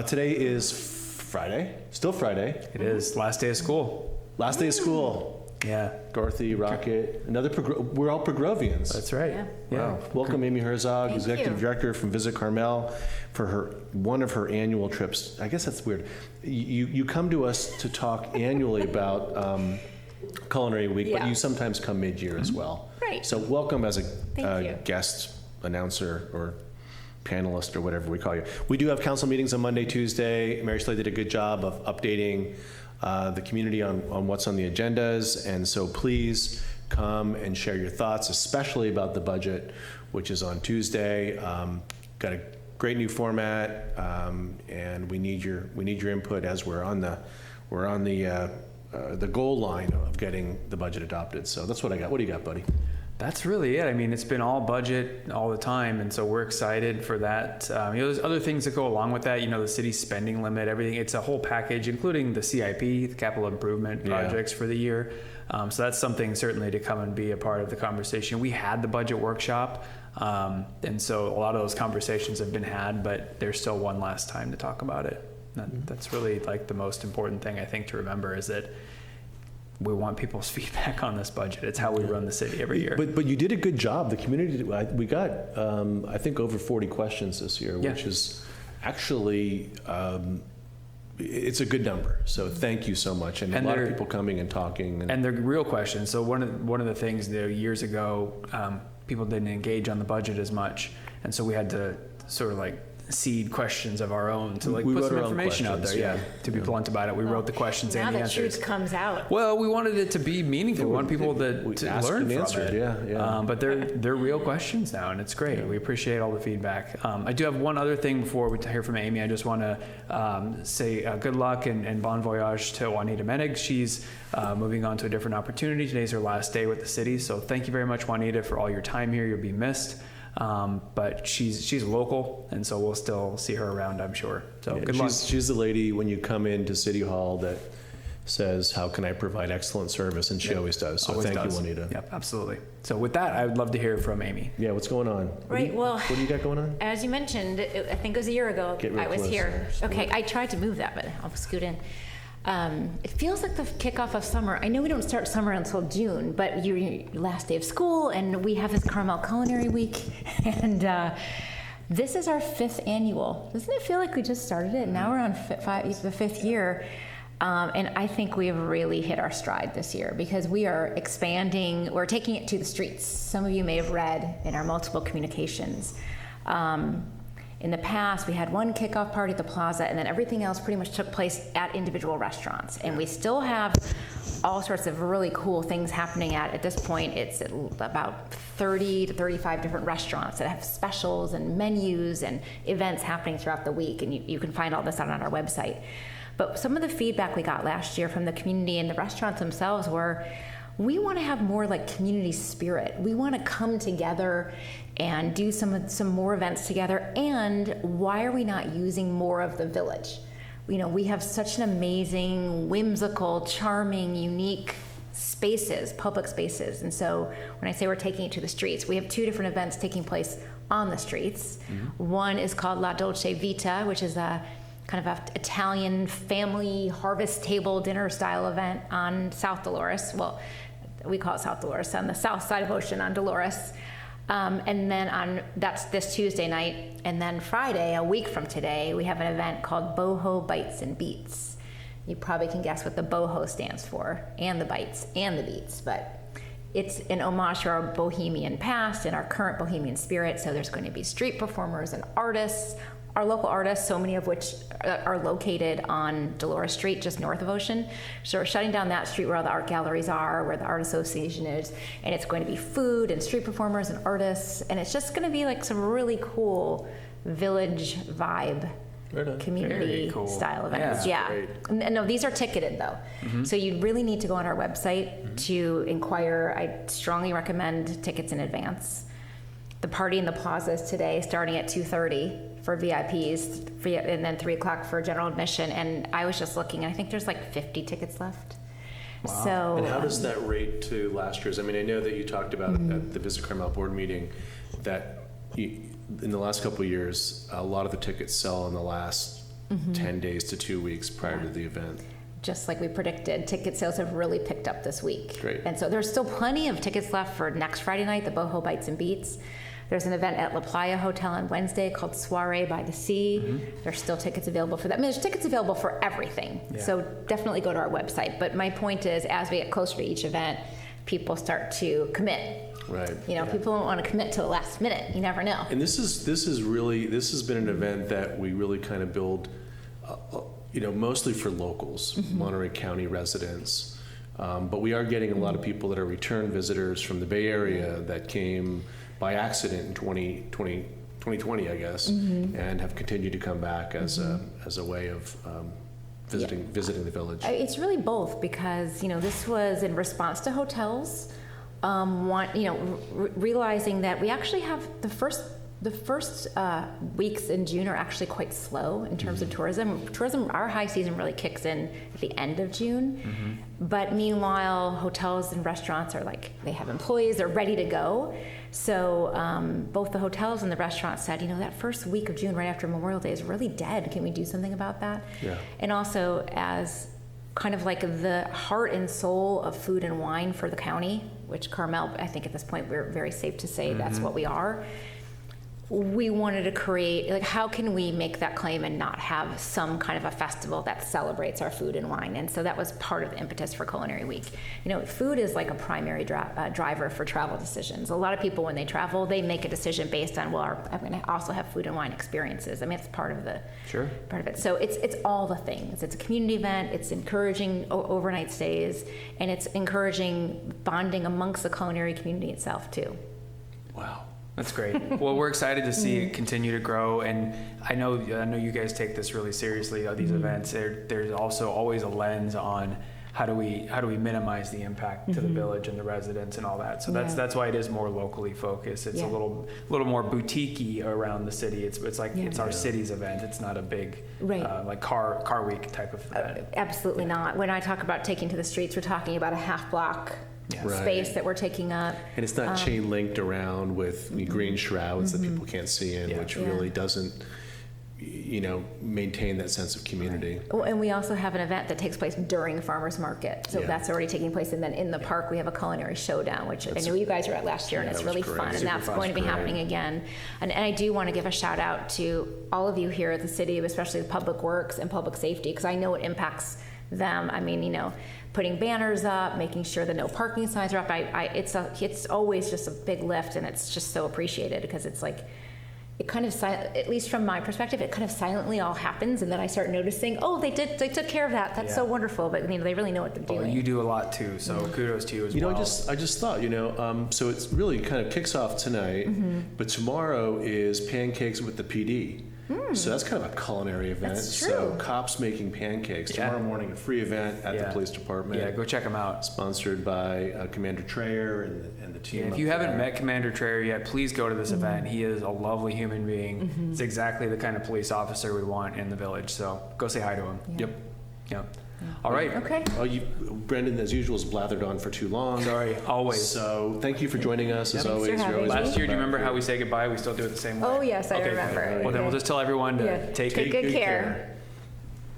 Today is Friday, still Friday. It is last day of school. Last day of school. Yeah. Dorothy, Rocket, we're all Progrovians. That's right. Yeah. Wow. Welcome, Amy Herzog, Thank Executive you. Director from Visit Carmel, for one of her annual trips. I guess that's weird. You come to us to talk annually about Culinary Week, but you sometimes come mid-year as well. Right. So welcome as Thank a you. guest announcer or panelist or whatever we call you. We do have council meetings on Monday, Tuesday. Mary Slade did a good job of updating the community on what's on the agendas, and so please come and share your thoughts, especially about the budget, which is on Tuesday. Got a great new format, and we need your input as we're on the goal line of getting the budget adopted. So that's what I got. What do you got, buddy? That's really it. I mean, it's been all budget all the time, and so we're excited for that. There's other things that go along with that. The city's spending limit, everything. It's a whole package, including the CIP, the capital improvement projects for the year. So that's something certainly to come and be a part of the conversation. We had the budget workshop, and so a lot of those conversations have been had, but there's still one last time to talk about it. That's really like the most important thing I think to remember is that we want people's feedback on this budget. It's how we run the city every year. But you did a good job. The community, we got, I think, over 40 questions this year, which is actually, it's a good number. So thank you so much. And a lot of people coming and talking. And they're real questions. So one of the things years ago, people didn't engage on the budget as much. And so we had to sort of like seed questions of our own to like put some information out there. To be blunt about it, we wrote the questions and the answers. Now the truth comes out. Well, we wanted it to be meaningful. We want people to learn from it. But they're real questions now, and it's great. We appreciate all the feedback. I do have one other thing before we hear from Amy. I just want to say good luck and bon voyage to Juanita Menig. She's moving on to a different opportunity. Today's her last day with the city, so thank you very much, Juanita, for all your time here. You'll be missed. But she's local, and so we'll still see her around, I'm sure. So good luck. She's the lady when you come into City Hall that says, "How can I provide excellent service?" And she always does. So thank you, Juanita. Yep, absolutely. So with that, I would love to hear from Amy. Yeah, what's going on? Right. What do you got going on? As you mentioned, I think it was a year ago I was here. Okay, I tried to move that, but I'll scoot in. It feels like the kickoff of summer. I know we don't start summer until June, but your last day of school, and we have this Carmel Culinary Week, and this is our 5th annual. Doesn't it feel like we just started it? Now we're on the 5th year, and I think we have really hit our stride this year because we are expanding. We're taking it to the streets. Some of you may have read in our multiple communications. In the past, we had one kickoff party at the plaza, and then everything else pretty much took place at individual restaurants. And we still have all sorts of really cool things happening at this point, it's about 30 to 35 different restaurants that have specials and menus and events happening throughout the week. And you can find all this on our website. But some of the feedback we got last year from the community and the restaurants themselves were, we want to have more like community spirit. We want to come together and do some more events together. And why are we not using more of the village? We have such an amazing, whimsical, charming, unique spaces, public spaces. And so when I say we're taking it to the streets, we have 2 different events taking place on the streets. Mm-hmm. One is called La Dolce Vita, which is a kind of an Italian family harvest table dinner style event on South Dolores. Well, we call it South Dolores, on the south side of Ocean on Dolores. And then that's this Tuesday night. And then Friday, a week from today, we have an event called Boho Bites Beats. You probably can guess what the Boho stands for, and the bites and the beats, but it's an homage to our bohemian past and our current bohemian spirit. So there's going to be street performers and artists, our local artists, so many of which are located on Dolores Street, just north of Ocean. So we're shutting down that street where all the art galleries are, where the art association is, and it's going to be food and street performers and artists, and it's just going to be like some really cool village vibe, community style events. Yeah. No, these are ticketed though. Mm-hmm. So you really need to go on our website to inquire. I strongly recommend tickets in advance. The party in the plaza is today, starting at 2:30 for VIPs, and then 3 o'clock for general admission. And I was just looking, and I think there's like 50 tickets left. Wow. So, and how does that rate to last year's? I mean, I know that you talked about at the Visit Carmel board meeting that in the last couple of years, a lot of the tickets sell in the last 10 days to 2 weeks prior to the event. Just like we predicted, ticket sales have really picked up this week. Great. And so there's still plenty of tickets left for next Friday night, the Boho Bites and Beats. There's an event at La Playa Hotel on Wednesday called Soiree by the Sea. There's still tickets available for that. I mean, there's tickets available for everything. Yeah. So definitely go to our website. But my point is, as we get closer to each event, people start to commit. Right. You know, people don't want to commit to the last minute. You never know. And this has been an event that we really kind of build, mostly for locals, Monterey County residents. But we are getting a lot of people that are return visitors from the Bay Area that came by accident in 2020, I guess, and have continued to come back as a way of visiting the village. It's really both because, this was in response to hotels, realizing that we actually have the first weeks in June are actually quite slow in terms of tourism. Tourism, our high season really kicks in at the end of June. But meanwhile, hotels and restaurants are they have employees, they're ready to go. So both the hotels and the restaurants said, that first week of June right after Memorial Day is really dead. Can we do something about that? Yeah. And also as kind of like the heart and soul of food and wine for the county, which Carmel, I think at this point we're very safe to say that's what we are. We wanted to create, how can we make that claim and not have some kind of a festival that celebrates our food and wine? And so that was part of the impetus for Culinary Week. Food is like a primary driver for travel decisions. A lot of people, when they travel, they make a decision based on, I'm going to also have food and wine experiences. I mean, it's part of it. So it's all the things. It's a community event. It's encouraging overnight stays, and it's encouraging bonding amongst the culinary community itself too. Wow. That's great. Well, we're excited to see it continue to grow, and I know you guys take this really seriously. These events, there's also always a lens on how do we minimize the impact to the village and the residents and all that. So that's why it is more locally focused. It's a little more boutique-y around the city. It's like it's our city's event. It's not a big like car week type of event. Absolutely not. When I talk about taking to the streets, we're talking about a half block. Space that we're taking up. And it's not chain linked around with green shrouds that people can't see in, which really doesn't, maintain that sense of community. Well, and we also have an event that takes place during farmers market. So that's already taking place. And then in the park, we have a culinary showdown, which I know you guys were at last year, and it's really fun. And that's going to be happening again. And I do want to give a shout out to all of you here at the city, especially the Public Works and Public Safety, because I know it impacts them. I mean, putting banners up, making sure that no parking signs are up. It's always just a big lift, and it's just so appreciated because it's like, it kind of, at least from my perspective, it kind of silently all happens, and then I start noticing, they took care of that. That's so wonderful. But they really know what they're doing. Well, you do a lot too, so kudos to you as well. I just thought, so it's really kind of kicks off tonight, but tomorrow is Pancakes with the PD. So that's kind of a culinary event. That's true. So cops making pancakes tomorrow morning, a free event at the police department. Yeah, go check them out. Sponsored by Commander Trayer and the team. If you haven't met Commander Trayer yet, please go to this event. He is a lovely human being. He's exactly the kind of police officer we want in the village. So go say hi to him. Yep. All right. Okay. Well, Brendan, as usual, has blathered on for too long. Sorry, always. So thank you for joining us, as always. Thanks for having me. Last year, do you remember how we say goodbye? We still do it the same way. Oh, yes, I remember. Well, then we'll just tell everyone to take good care.